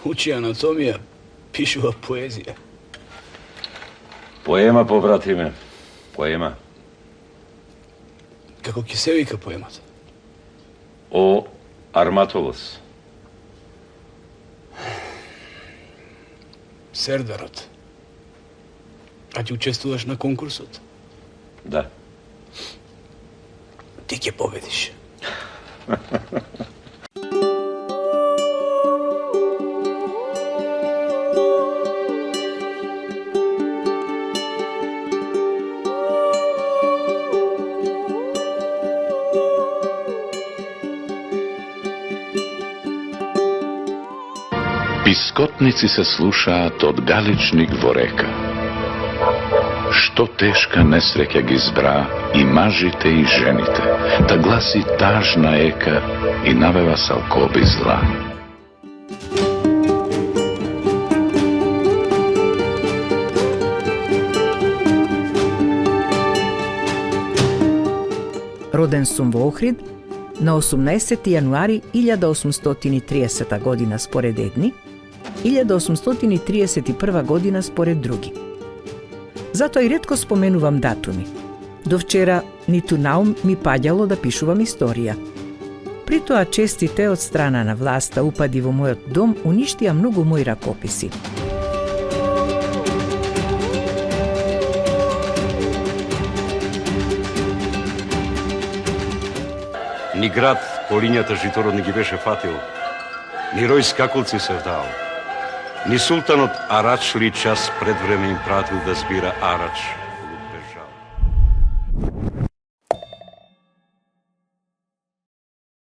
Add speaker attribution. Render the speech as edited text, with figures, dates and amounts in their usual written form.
Speaker 1: Учи анатомија, пишува поезија.
Speaker 2: Поема, побратиме. Поема.
Speaker 1: Како ќе се вика поемата?
Speaker 2: О Арматолос.
Speaker 1: Сердарот. А ти учествуваш на конкурсот?
Speaker 2: Да.
Speaker 1: Ти ќе победиш.
Speaker 3: Пискотници се слушаат од галичник во река. Што тешка несреќа ги збра и мажите и жените, та гласи тажна ека и навева салкоби зла.
Speaker 4: Роден сум во Охрид на 18 јануари 1830 година според едни, 1831 година според други. Затоа и ретко споменувам датуми. До вчера ниту наум ми паѓало да пишувам историја. При тоа честите од страна на власта упади во мојот дом уништија многу мои ракописи.
Speaker 2: Ни град по линијата Житород не ги беше фатил, ни рој скакулци се вдал, ни султанот Арач ли час пред време им пратил да збира арач.